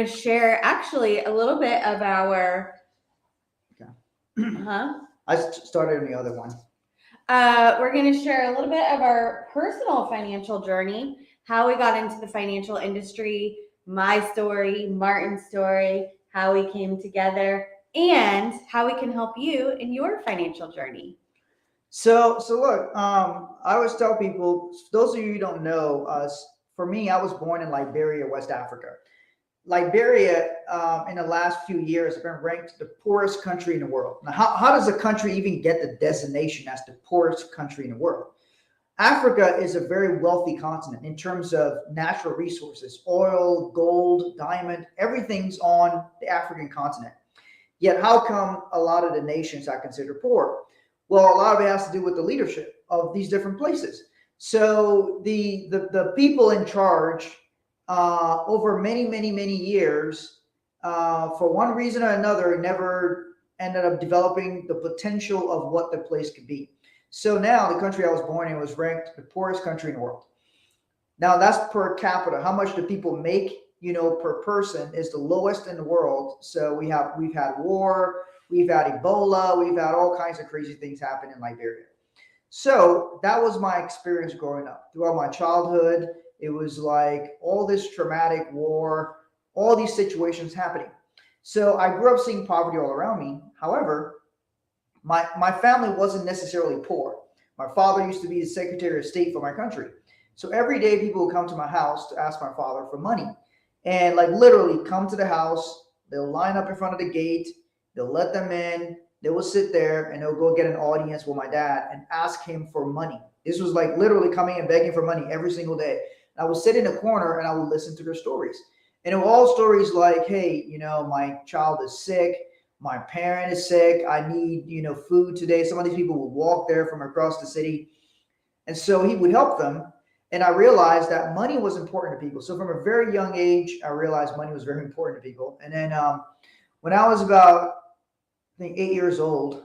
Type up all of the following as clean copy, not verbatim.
Share actually a little bit of our Okay. huh I started on the other one. we're going to share a little bit of our personal financial journey, how we got into the financial industry, my story, Martin's story, how we came together, and how we can help you in your financial journey. So look, I always tell people, those of you who don't know, for me, I was born in Liberia, West Africa. Liberia, in the last few years, has been ranked the poorest country in the world. Now, how does a country even get the designation as the poorest country in the world? Africa is a very wealthy continent in terms of natural resources, oil, gold, diamond, everything's on the African continent. Yet, how come a lot of the nations are considered poor? Well, a lot of it has to do with the leadership of these different places. So the people in charge over many years, for one reason or another, never ended up developing the potential of what the place could be. So now the country I was born in was ranked the poorest country in the world. Now that's per capita. How much do people make, per person is the lowest in the world. So we've had war, we've had Ebola, we've had all kinds of crazy things happen in Liberia. So that was my experience growing up. Throughout my childhood, it was like all this traumatic war, all these situations happening. So I grew up seeing poverty all around me. However, my family wasn't necessarily poor. My father used to be the Secretary of State for my country. So every day people would come to my house to ask my father for money. And like literally come to the house, they'll line up in front of the gate, they'll let them in, they will sit there and they'll go get an audience with my dad and ask him for money. This was like literally coming and begging for money every single day. I would sit in a corner and I would listen to their stories. And it were all stories like, hey, my child is sick, my parent is sick, I need, food today. Some of these people would walk there from across the city. And so he would help them. And I realized that money was important to people. So from a very young age, I realized money was very important to people. And then when I was about, I think, 8 years old,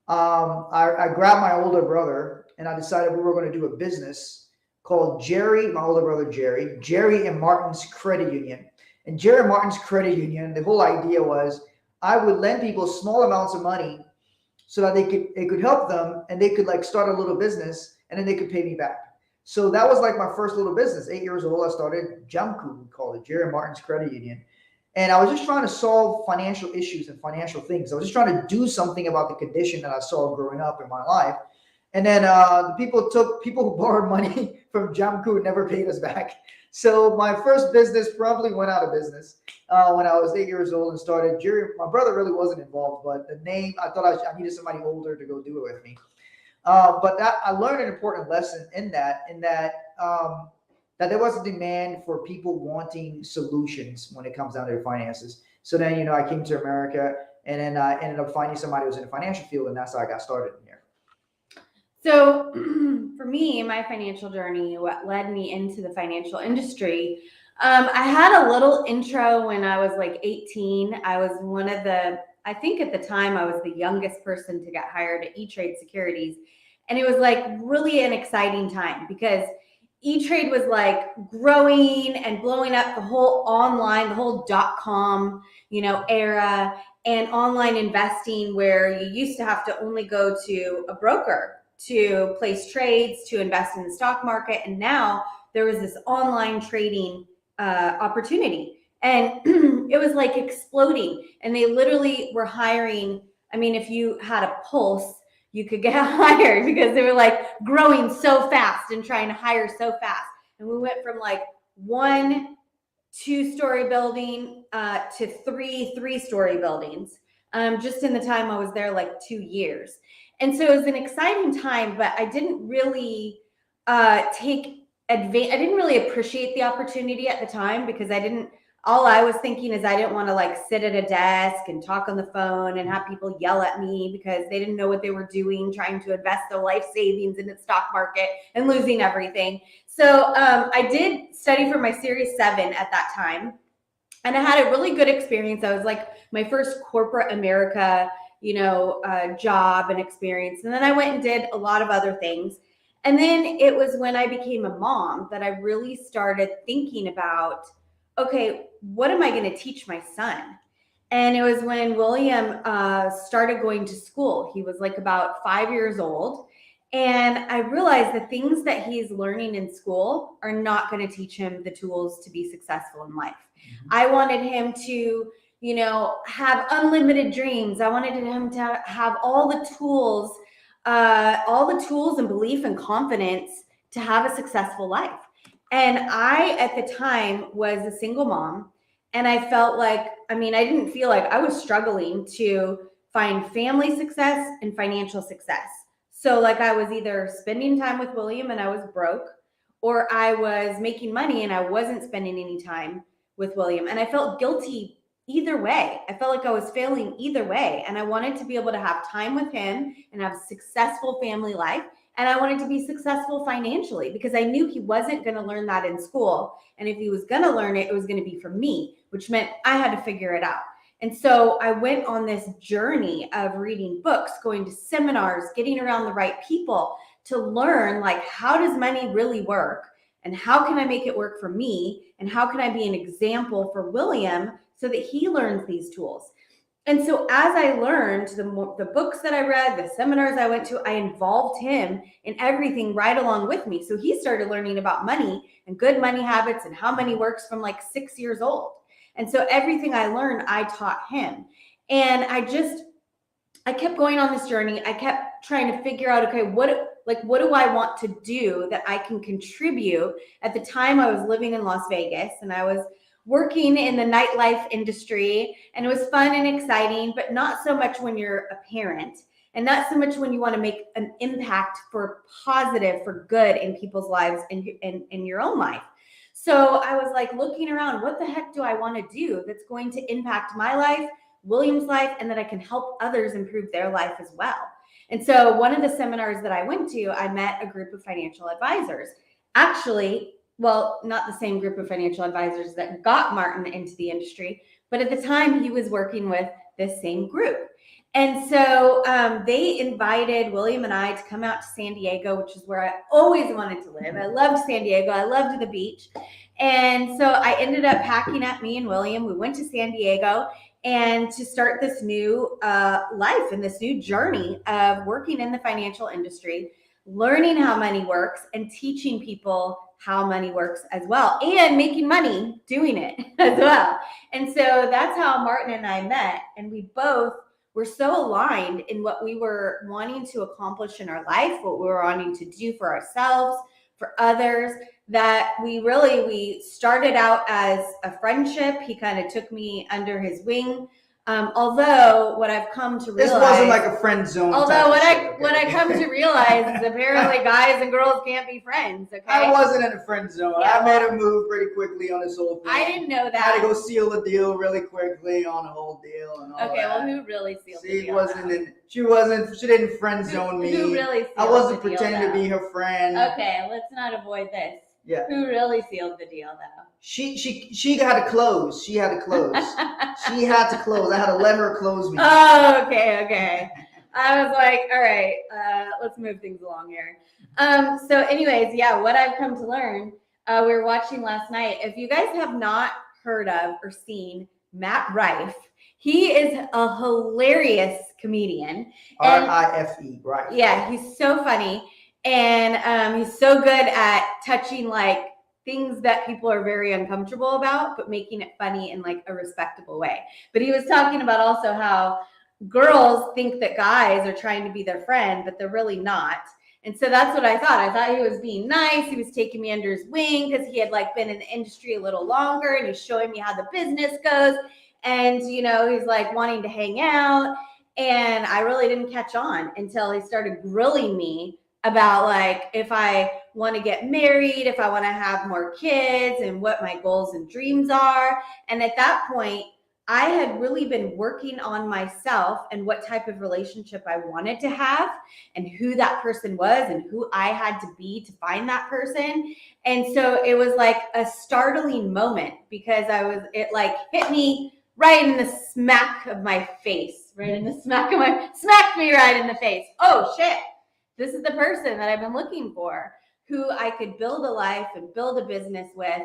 I grabbed my older brother and I decided we were going to do a business called my older brother Jerry and Martin's Credit Union. And Jerry Martin's Credit Union, the whole idea was I would lend people small amounts of money so that it could help them and they could like start a little business and then they could pay me back. So that was like my first little business. 8 years old, I started Jamku, we called it, Jerry Martin's Credit Union. And I was just trying to solve financial issues and financial things. I was just trying to do something about the condition that I saw growing up in my life. And then the people who borrowed money from Jamku never paid us back. So my first business probably went out of business when I was 8 years old and started. Jerry, my brother really wasn't involved, but the name, I thought I needed somebody older to go do it with me. But that I learned an important lesson in that there was a demand for people wanting solutions when it comes down to their finances. So then, I came to America and then I ended up finding somebody who was in the financial field, and that's how I got started in here. So, for me, my financial journey, what led me into the financial industry, I had a little intro when I was like 18. I was I think at the time, I was the youngest person to get hired at E-Trade Securities. And it was like really an exciting time because E-Trade was like growing and blowing up the whole online, the whole .com, era, and online investing where you used to have to only go to a broker to place trades, to invest in the stock market. And now there was this online trading opportunity. And it was like exploding. And they literally were hiring. I mean, if you had a pulse, you could get hired because they were like growing so fast and trying to hire so fast. And we went from like 1 2-story building to 3 3-story buildings just in the time I was there, like 2 years. And so it was an exciting time, but I didn't really take advantage. I didn't really appreciate the opportunity at the time because all I was thinking is I didn't want to like sit at a desk and talk on the phone and have people yell at me because they didn't know what they were doing, trying to invest their life savings in the stock market and losing everything. So I did study for my Series 7 at that time. And I had a really good experience. I was like my first corporate America, job and experience. And then I went and did a lot of other things. And then it was when I became a mom that I really started thinking about okay, what am I going to teach my son? And it was when William started going to school. He was like about 5 years old. And I realized the things that he's learning in school are not going to teach him the tools to be successful in life. Mm-hmm. I wanted him to, have unlimited dreams. I wanted him to have all the tools and belief and confidence to have a successful life. And I, at the time, was a single mom. And I felt like, I didn't feel like I was struggling to find family success and financial success. So like I was either spending time with William and I was broke, or I was making money and I wasn't spending any time with William. And I felt guilty either way. I felt like I was failing either way. And I wanted to be able to have time with him and have a successful family life. And I wanted to be successful financially because I knew he wasn't going to learn that in school. And if he was going to learn it, it was going to be from me, which meant I had to figure it out. And so I went on this journey of reading books, going to seminars, getting around the right people to learn, like, how does money really work? And how can I make it work for me? And how can I be an example for William so that he learns these tools? And so as I learned the books that I read, the seminars I went to, I involved him in everything right along with me. So he started learning about money and good money habits and how money works from like 6 years old. And so everything I learned, I taught him. And I kept going on this journey. I kept trying to figure out, okay, what do I want to do that I can contribute? At the time I was living in Las Vegas and I was working in the nightlife industry, and it was fun and exciting, but not so much when you're a parent, and not so much when you want to make an impact for positive, for good in people's lives and in your own life. So I was like looking around, what the heck do I want to do that's going to impact my life, William's life, and that I can help others improve their life as well. And so one of the seminars that I went to, I met a group of financial advisors. Actually, well, not the same group of financial advisors that got Martin into the industry, but at the time he was working with this same group. And so they invited William and I to come out to San Diego, which is where I always wanted to live. I loved San Diego. I loved the beach. And so I ended up packing up me and William. We went to San Diego and to start this new life and this new journey of working in the financial industry, learning how money works and teaching people how money works as well, and making money doing it as well. And so that's how Martin and I met. And we both were so aligned in what we were wanting to accomplish in our life, what we were wanting to do for ourselves, for others, that we started out as a friendship. He kind of took me under his wing. Although what I've come to realize, this wasn't like a friend zone. Although what I come to realize is apparently guys and girls can't be friends. Okay, I wasn't in a friend zone. Yeah, I made a move pretty quickly on this whole thing. I didn't know that. I had to go seal the deal really quickly on the whole deal and all Okay, that. well, who really sealed the deal? She didn't friend zone me. Who really sealed I wasn't the deal, pretending to be her friend. Okay, let's not avoid this. Yeah. Who really sealed the deal, though? She had to close. She had to close. She had to close. I had to let her close me. Oh, okay. I was like, all right, let's move things along here. So anyways, yeah, what I've come to learn, we were watching last night. If you guys have not heard of or seen Matt Rife, he is a hilarious comedian. R-I-F-E, right. Yeah, he's so funny. And he's so good at touching like things that people are very uncomfortable about, but making it funny in like a respectable way. But he was talking about also how girls think that guys are trying to be their friend, but they're really not. And so that's what I thought. I thought he was being nice. He was taking me under his wing because he had like been in the industry a little longer and he's showing me how the business goes. And, he's like wanting to hang out. And I really didn't catch on until he started grilling me about like if I want to get married, if I want to have more kids, and what my goals and dreams are. And at that point, I had really been working on myself and what type of relationship I wanted to have and who that person was and who I had to be to find that person. And so it was like a startling moment because it like hit me right in the smack of my face, smacked me right in the face. Oh shit. This is the person that I've been looking for, who I could build a life and build a business with.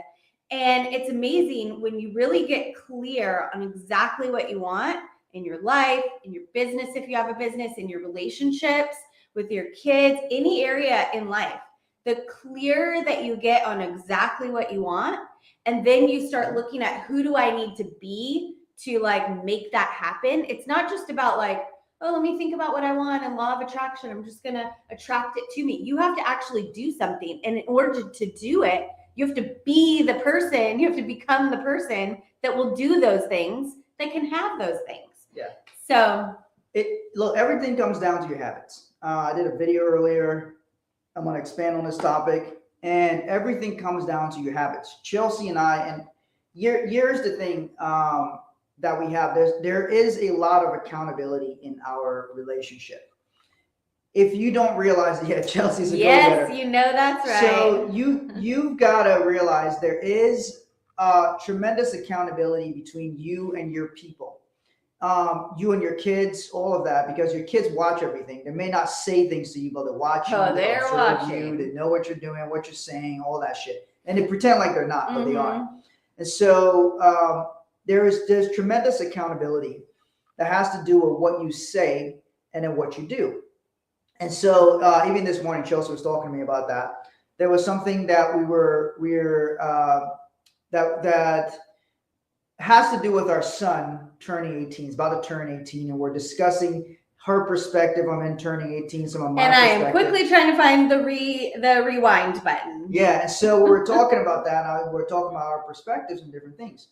And it's amazing when you really get clear on exactly what you want in your life, in your business, if you have a business, in your relationships with your kids, any area in life. The clearer that you get on exactly what you want, and then you start looking at who do I need to be to like make that happen. It's not just about like, oh, let me think about what I want and law of attraction. I'm just going to attract it to me. You have to actually do something. And in order to do it, you have to be the person, you have to become the person that will do those things, that can have those things. Yeah. So look, everything comes down to your habits. I did a video earlier. I'm going to expand on this topic, and everything comes down to your habits. Chelsea and I, and here's the thing that we have. There is a lot of accountability in our relationship. If you don't realize it yet, Chelsea's a yes, go-getter. you know that's right. So you've got to realize there is tremendous accountability between you and your people. You and your kids, all of that, because your kids watch everything. They may not say things to you, but they watch you. Oh, they they're observe watching. you. They know what you're doing, what you're saying, all that shit. And they pretend like they're not, but they are. Mm-hmm. And so there's tremendous accountability that has to do with what you say and then what you do. And so even this morning, Chelsea was talking to me about that. There was something that that has to do with our son turning 18. He's about to turn 18, and we're discussing her perspective on him turning 18. Some of my And I perspective. am quickly trying to find the rewind button. Yeah, and so we're talking about that. And we're talking about our perspectives and different things.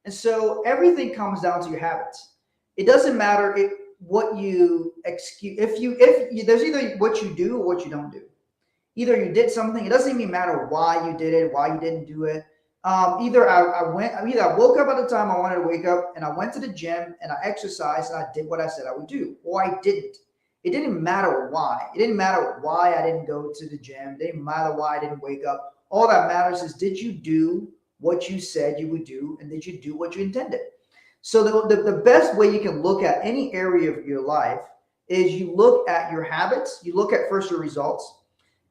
And so everything comes down to your habits. It doesn't matter what you excuse. If there's either what you do or what you don't do. Either you did something. It doesn't even matter why you did it, why you didn't do it. Either I woke up at the time I wanted to wake up, and I went to the gym and I exercised and I did what I said I would do, or I didn't. It didn't matter why. It didn't matter why I didn't go to the gym. It didn't matter why I didn't wake up. All that matters is, did you do what you said you would do, and did you do what you intended? So the best way you can look at any area of your life is you look at your habits. You look at first your results.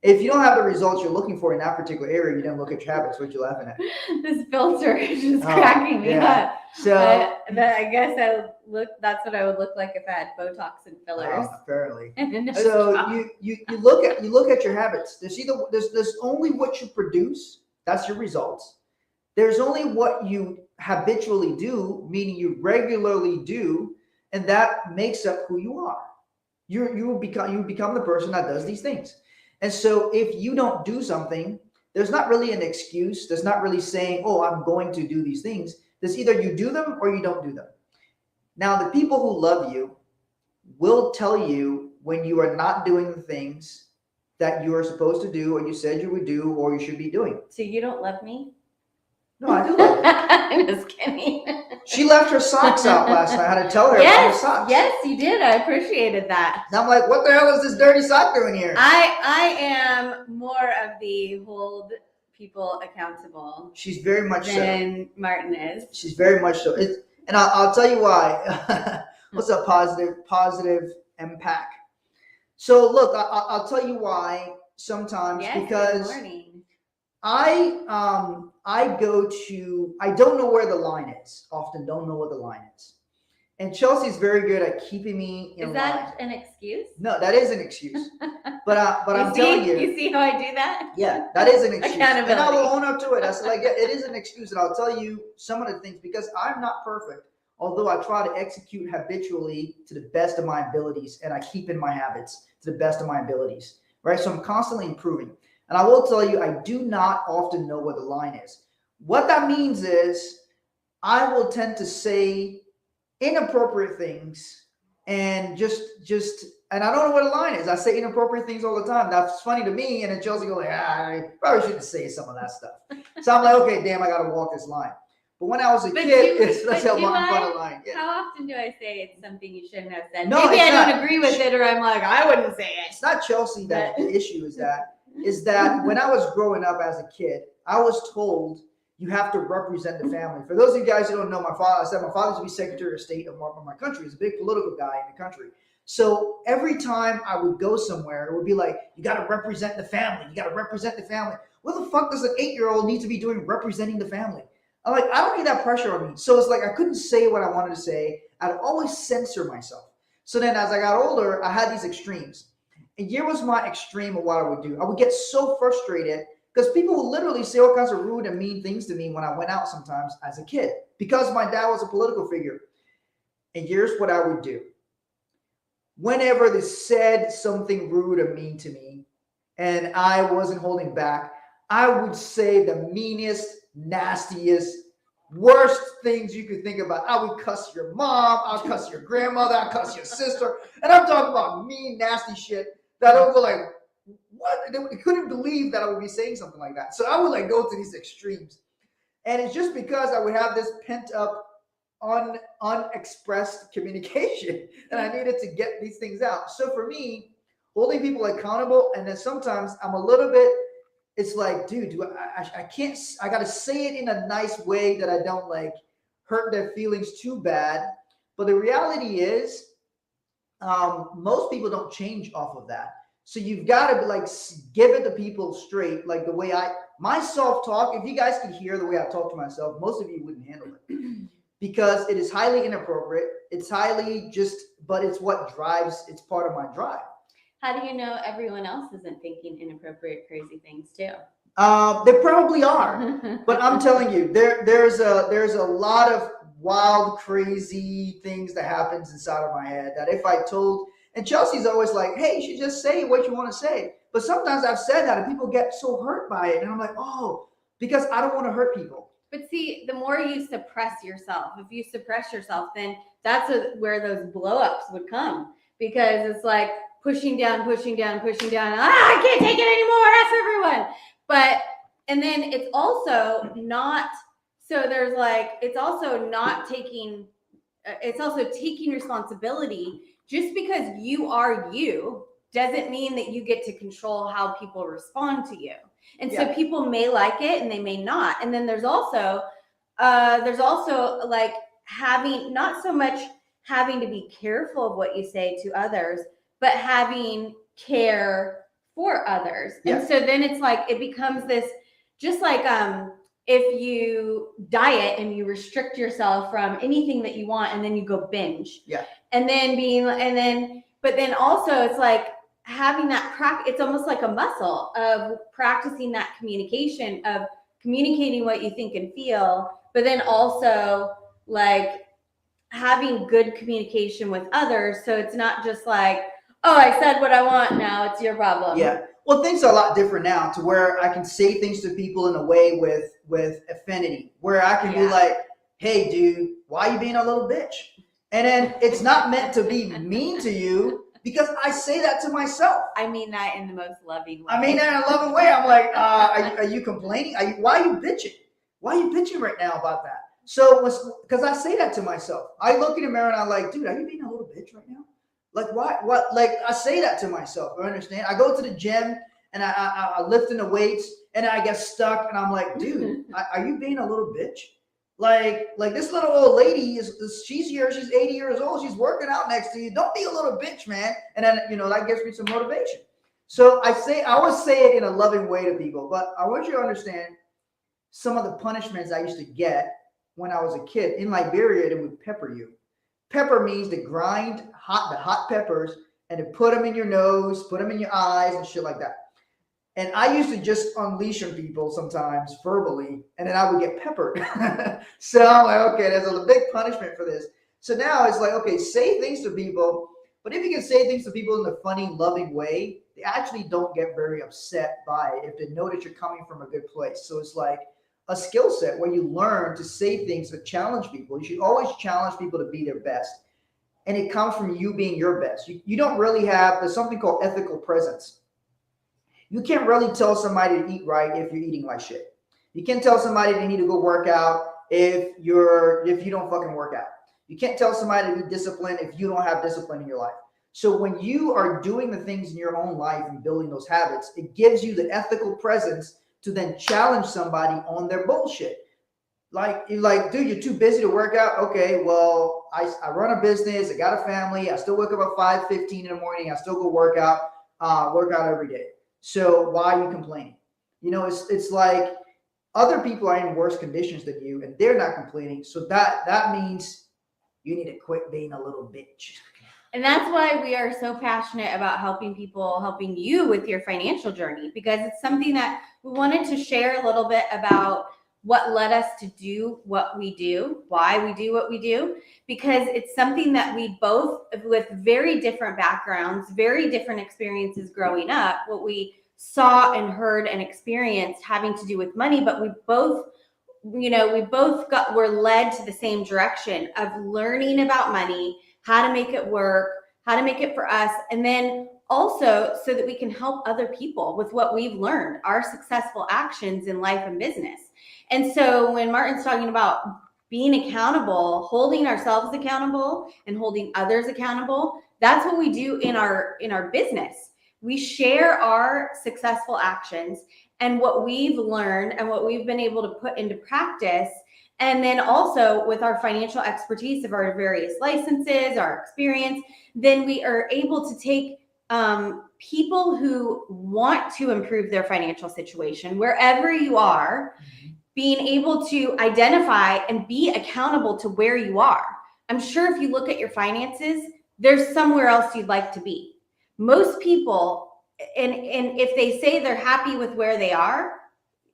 If you don't have the results you're looking for in that particular area, you don't look at your habits. What you laughing at? This filter is just cracking me up. So I guess that's what I would look like if I had Botox and fillers. Apparently. And So you look at your habits. There's only what you produce. That's your results. There's only what you habitually do, meaning you regularly do, and that makes up who you are. You become the person that does these things. And so if you don't do something, there's not really an excuse. There's not really saying, oh, I'm going to do these things. There's either you do them or you don't do them. Now, the people who love you will tell you when you are not doing the things that you are supposed to do, or you said you would do, or you should be doing. So you don't love me? No, I do love her. I'm just kidding. She left her socks out last night. I had to tell her about her socks. Yes, you did. I appreciated that. And I'm like, what the hell is this dirty sock doing here? I am more of the hold people accountable. She's very much than Martin is. She's very much so. And I'll tell you why. What's a positive impact? So look, I'll tell you why sometimes, because I don't know where the line is. Often don't know what the line is. And Chelsea's very good at keeping me in line. Is that an excuse? No, that is an excuse. But I'm telling you. You see how I do that? Yeah, that is an excuse. Accountability. And I will own up to it. I said, it is an excuse. And I'll tell you some of the things, because I'm not perfect. Although I try to execute habitually to the best of my abilities, and I keep in my habits to the best of my abilities, right? So I'm constantly improving. And I will tell you, I do not often know where the line is. What that means is I will tend to say inappropriate things and and I don't know where the line is. I say inappropriate things all the time. That's funny to me. And then Chelsea goes like, I probably shouldn't say some of that stuff. So I'm like, okay, damn, I got to walk this line. But when I was a kid, that's how long fun a line. Yeah. How often do I say it's something you shouldn't have said? No, maybe I not. don't agree with it, or I'm like, I wouldn't say it. It's not Chelsea that the issue is that when I was growing up as a kid, I was told you have to represent the family. For those of you guys who don't know, my father used to be Secretary of State of my country. He's a big political guy in the country. So every time I would go somewhere, it would be like, you got to represent the family. You got to represent the family. what the fuck does an 8-year-old need to be doing representing the family? I'm like, I don't need that pressure on me. So it's like I couldn't say what I wanted to say. I'd always censor myself. So then as I got older, I had these extremes. And here was my extreme of what I would do. I would get so frustrated because people would literally say all kinds of rude and mean things to me when I went out sometimes as a kid because my dad was a political figure. And here's what I would do. Whenever they said something rude or mean to me and I wasn't holding back, I would say the meanest, nastiest, worst things you could think about. I would cuss your mom, I'll cuss your grandmother, I'll cuss your sister. And I'm talking about mean, nasty shit that I would like, what? They couldn't believe that I would be saying something like that. So I would like go to these extremes. And it's just because I would have this pent up, unexpressed communication and I needed to get these things out. So for me, holding people accountable, and then sometimes I'm a little bit, it's like, dude, I can't, I got to say it in a nice way that I don't like hurt their feelings too bad. But the reality is, most people don't change off of that. So you've got to be like, give it to people straight, like the way my self-talk, if you guys could hear the way I talk to myself, most of you wouldn't handle it because it is highly inappropriate. It's highly just, but it's what drives, it's part of my drive. How do you know everyone else isn't thinking inappropriate, crazy things too? They probably are, but I'm telling you, there's a lot of wild, crazy things that happens inside of my head that if I told, and Chelsea's always like, hey, you should just say what you want to say. But sometimes I've said that and people get so hurt by it. And I'm like, oh, because I don't want to hurt people. But see, the more you suppress yourself, if you suppress yourself, then that's where those blow-ups would come. Because it's like pushing down. I can't take it anymore. That's everyone. But, and then it's also not, so there's like, it's also taking responsibility. Just because you are you doesn't mean that you get to control how people respond to you. And so people may like it and they may not. And then there's also like having, not so much having to be careful of what you say to others, but having care for others. Yeah. And so then it's like, it becomes this, just like, if you diet and you restrict yourself from anything that you want and then you go binge. Yeah. And then but then also it's like having that it's almost like a muscle of practicing that communication, of communicating what you think and feel, but then also like having good communication with others. So it's not just like, oh, I said what I want, now it's your problem. Yeah. Well, things are a lot different now to where I can say things to people in a way with affinity, where I can be like, hey, dude, why are you being a little bitch? And then it's not meant to be mean to you because I say that to myself. I mean that in the most loving way. I mean that in a loving way. I'm like, are you complaining? Why are you bitching? Why are you bitching right now about that? So, because I say that to myself. I look in the mirror and I'm like, dude, are you being a little bitch right now? Like, why? What? Like, I say that to myself. I understand. I go to the gym and I lift in the weights and I get stuck and I'm like, dude, are you being a little bitch? Like this little old lady she's here. She's 80 years old. She's working out next to you. Don't be a little bitch, man. And then, that gives me some motivation. So I always say it in a loving way to people, but I want you to understand some of the punishments I used to get when I was a kid. In Liberia, they would pepper you. Pepper means to grind the hot peppers and to put them in your nose, put them in your eyes and shit like that. And I used to just unleash on people sometimes verbally, and then I would get peppered. So I'm like, okay, there's a big punishment for this. So now it's like, okay, say things to people, but if you can say things to people in a funny, loving way, they actually don't get very upset by it if they know that you're coming from a good place. So it's like a skill set where you learn to say things that challenge people. You should always challenge people to be their best. And it comes from you being your best. You don't really there's something called ethical presence. You can't really tell somebody to eat right if you're eating like shit. You can't tell somebody they need to go work out if you don't fucking work out. You can't tell somebody to be disciplined if you don't have discipline in your life. So when you are doing the things in your own life and building those habits, it gives you the ethical presence to then challenge somebody on their bullshit. Like, dude, you're too busy to work out. Okay, well, I run a business. I got a family. I still wake up at 5:15 in the morning. I still go work out every day. So why are you complaining? It's like other people are in worse conditions than you and they're not complaining. So that means you need to quit being a little bitch. And that's why we are so passionate about helping people, helping you with your financial journey, because it's something that we wanted to share a little bit about what led us to do what we do, why we do what we do, because it's something that we both, with very different backgrounds, very different experiences growing up, what we saw and heard and experienced having to do with money, but we both were led to the same direction of learning about money, how to make it work, how to make it for us, and then also so that we can help other people with what we've learned, our successful actions in life and business. And so when Martin's talking about being accountable, holding ourselves accountable and holding others accountable, that's what we do in our business. We share our successful actions and what we've learned and what we've been able to put into practice. And then also with our financial expertise of our various licenses, our experience, then we are able to take people who want to improve their financial situation, wherever you are, being able to identify and be accountable to where you are. I'm sure if you look at your finances, there's somewhere else you'd like to be. Most people, and if they say they're happy with where they are,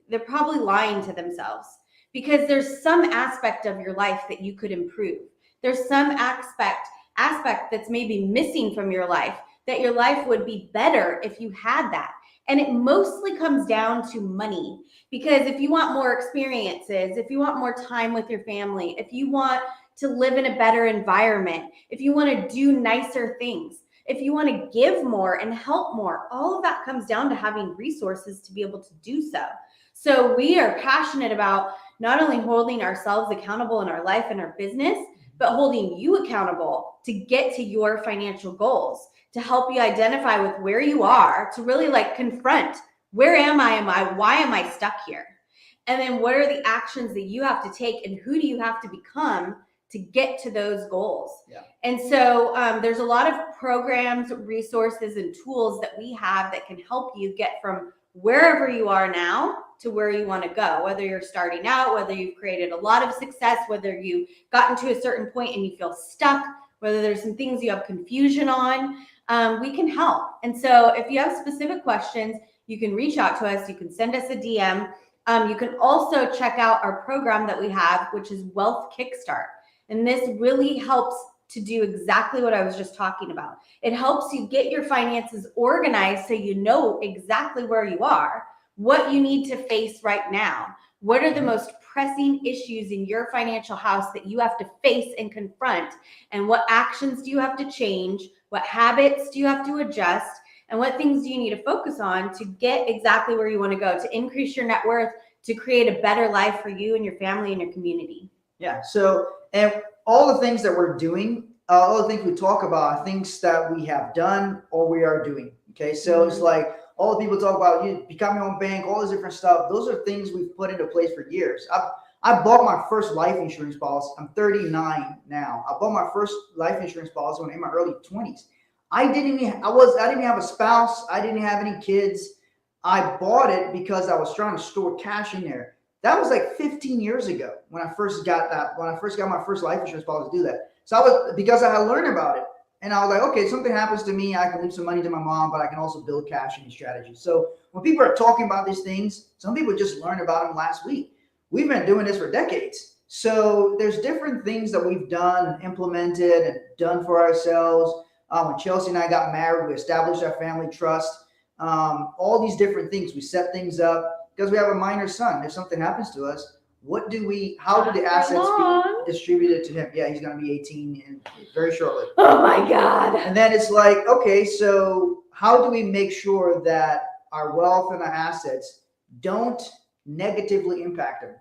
they're probably lying to themselves, because there's some aspect of your life that you could improve. There's some aspect that's maybe missing from your life, that your life would be better if you had that. And it mostly comes down to money, because if you want more experiences, if you want more time with your family, if you want to live in a better environment, if you want to do nicer things, if you want to give more and help more, all of that comes down to having resources to be able to do so. So we are passionate about not only holding ourselves accountable in our life and our business, but holding you accountable to get to your financial goals, to help you identify with where you are, to really confront, where am I? Why am I stuck here? And then what are the actions that you have to take, and who do you have to become to get to those goals? Yeah. And so there's a lot of programs, resources, and tools that we have that can help you get from wherever you are now to where you want to go, whether you're starting out, whether you've created a lot of success, whether you've gotten to a certain point and you feel stuck, whether there's some things you have confusion on, we can help. And so if you have specific questions, you can reach out to us. You can send us a DM. You can also check out our program that we have, which is Wealth Kickstart. And this really helps to do exactly what I was just talking about. It helps you get your finances organized so you know exactly where you are, what you need to face right now. What are the most pressing issues in your financial house that you have to face and confront? And what actions do you have to change? What habits do you have to adjust? And what things do you need to focus on to get exactly where you want to go, to increase your net worth, to create a better life for you and your family and your community? Yeah. So, and all the things that we're doing, all the things we talk about are things that we have done or we are doing. Okay. So it's like all the people talk about you become your own bank, all this different stuff. Those are things we've put into place for years. I bought my first life insurance policy. I'm 39 now. I bought my first life insurance policy when I'm in my early 20s. I didn't even have a spouse. I didn't have any kids. I bought it because I was trying to store cash in there. That was like 15 years ago when I first got my first life insurance policy to do that. So because I had learned about it, and I was like, okay, something happens to me, I can leave some money to my mom, but I can also build cash in these strategies. So when people are talking about these things, some people just learned about them last week. We've been doing this for decades. So there's different things that we've done, implemented, and done for ourselves. When Chelsea and I got married, we established our family trust. All these different things. We set things up because we have a minor son. If something happens to us, how do the assets be distributed to him? Yeah, he's going to be 18 very shortly. Oh my God. And then it's like, okay, so how do we make sure that our wealth and our assets don't negatively impact him?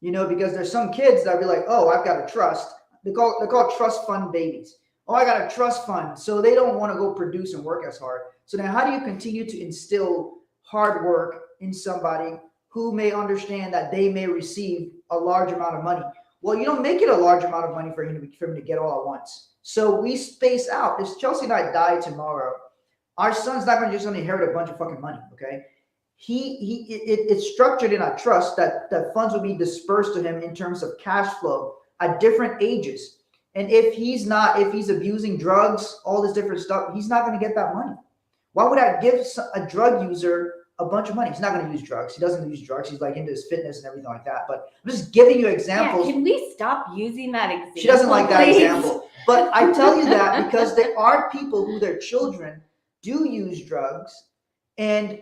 Because there's some kids that be like, oh, I've got a trust. They're called trust fund babies. Oh, I got a trust fund. So they don't want to go produce and work as hard. So then how do you continue to instill hard work in somebody who may understand that they may receive a large amount of money? Well, you don't make it a large amount of money for him to get all at once. So we space out. If Chelsea and I die tomorrow, our son's not just going to inherit a bunch of fucking money, okay? it's structured in a trust that funds will be dispersed to him in terms of cash flow at different ages. And if he's abusing drugs, all this different stuff, he's not going to get that money. Why would I give a drug user a bunch of money? He's not going to use drugs. He doesn't use drugs. He's like into his fitness and everything like that. But I'm just giving you examples. Yeah, can we stop using that example? She doesn't like that please? example. But I tell you that because there are people who their children do use drugs, and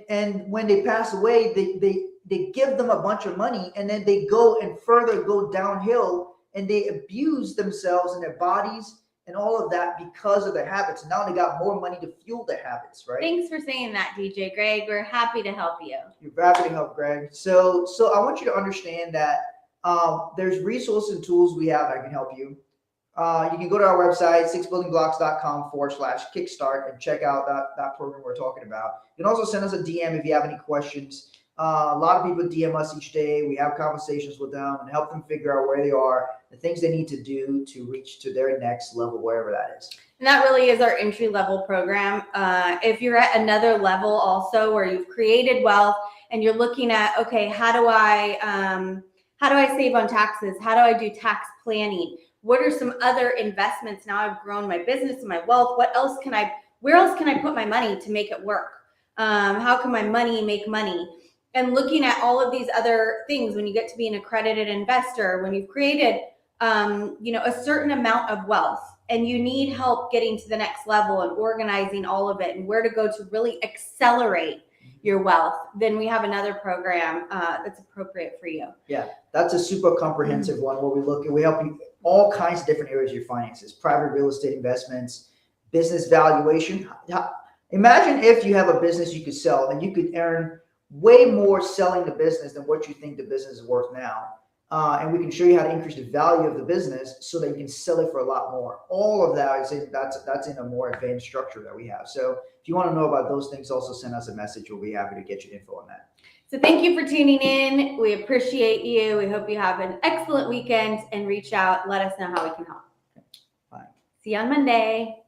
when they pass away, they give them a bunch of money, and then they go and further go downhill, and they abuse themselves and their bodies and all of that because of their habits. And now they got more money to fuel their habits, right? Thanks for saying that, DJ Greg. We're happy to help you. You're happy to help, Greg. So I want you to understand that there's resources and tools we have that can help you. You can go to our website, 6buildingblocks.com/kickstart, and check out that program we're talking about. You can also send us a DM if you have any questions. A lot of people DM us each day. We have conversations with them and help them figure out where they are, the things they need to do to reach to their next level, wherever that is. And that really is our entry level program. If you're at another level also where you've created wealth and you're looking at, okay, how do I save on taxes? How do I do tax planning? What are some other investments? Now I've grown my business and my wealth. Where else can I put my money to make it work? How can my money make money? And looking at all of these other things, when you get to be an accredited investor, when you've created, a certain amount of wealth and you need help getting to the next level and organizing all of it and where to go to really accelerate your wealth, then we have another program that's appropriate for you. Yeah, that's a super comprehensive one where we help you all kinds of different areas of your finances, private real estate investments, business valuation. Imagine if you have a business you could sell and you could earn way more selling the business than what you think the business is worth now. And we can show you how to increase the value of the business so that you can sell it for a lot more. All of that that's in a more advanced structure that we have. So if you want to know about those things, also send us a message. We'll be happy to get you info on that. So thank you for tuning in. We appreciate you. We hope you have an excellent weekend and reach out. Let us know how we can help. Bye. See you on Monday.